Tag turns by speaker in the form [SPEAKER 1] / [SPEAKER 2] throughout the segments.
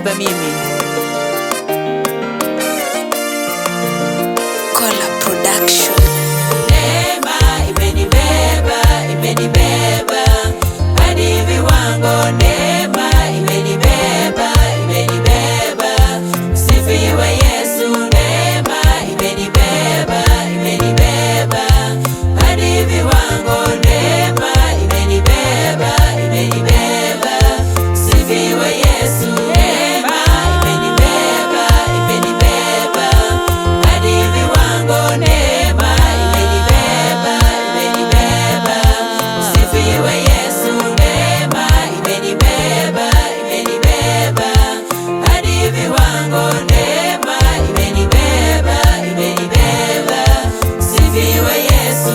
[SPEAKER 1] imenibeba mimi.
[SPEAKER 2] Kola Production.
[SPEAKER 1] Neema imenibeba, imenibeba hadi viwango. Neema imenibeba, imenibeba. Sifiwe Yesu. Neema imenibeba, imenibeba hadi viwango. Neema imenibeba, imenibeba. Sifiwe Yesu. Neema imenibeba, imenibeba hadi viwango. Neema imenibeba, imenibeba. Sifiwe Yesu. Neema imenibeba, imenibeba hadi viwango. Neema imenibeba, imenibeba. Sifiwe Yesu.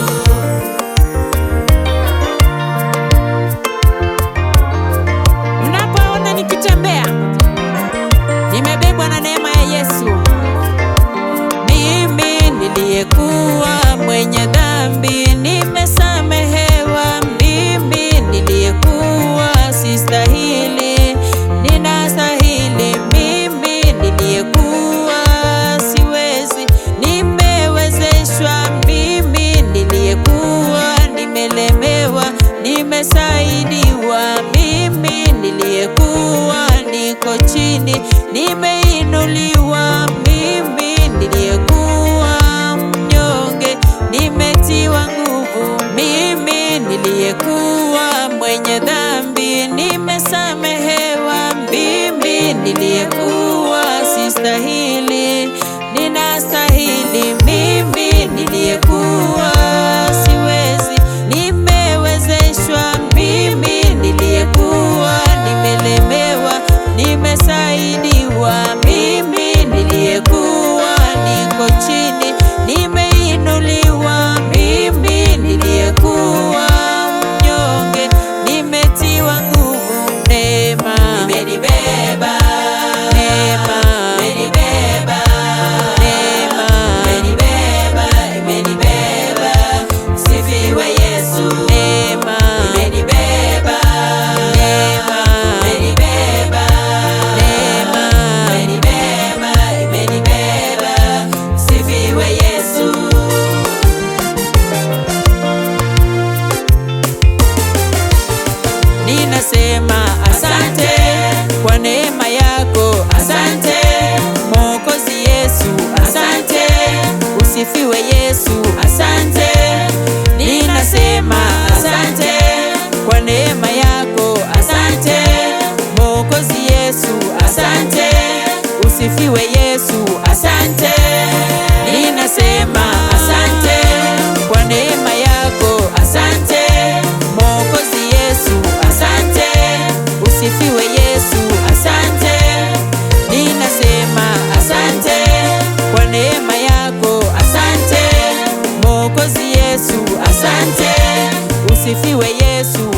[SPEAKER 1] Unapoona nikitembea nimebebwa na neema ya Yesu. Mimi niliyekuwa mwenye dhambi nimesamehewa. Mimi niliyekuwa sistahili ninastahili. Mimi niliyekuwa siwezi nimewezeshwa. Mimi niliyekuwa nimelemewa nimesaidiwa. Mimi niliyekuwa niko chini nimeinuliwa. Mimi niliyekuwa mnyonge nimetiwa nguvu. Mimi niliyekuwa mwenye dhambi nimesamehewa. Mimi niliyekuwa sistahili ninastahili. Mimi niliyekuwa siwezi nimewezeshwa. Mimi niliyekuwa nimelemewa nimesaidiwa. Mimi niliyekuwa niko chini nimeinuliwa. Mimi niliyekuwa mnyonge nimetiwa nguvu. Neema imenibeba, neema imenibeba, neema imenibeba, imenibeba. Sifiwe Yesu. Neema imenibeba, neema imenibeba, neema imenibeba, imenibeba. Sifiwe Yesu. Ninasema asante kwa neema yako, asante Mwokozi Yesu, asante. Usifiwe Yesu, asante. Ninasema asante kwa neema yako, asante Mwokozi Yesu, asante. Usifiwe Yesu, asante. Ninasema asante kwa neema yako, asante Mwokozi Yesu, asante. Usifiwe Yesu, asante. Ninasema asante kwa neema yako, asante Mwokozi Yesu, asante. Usifiwe Yesu.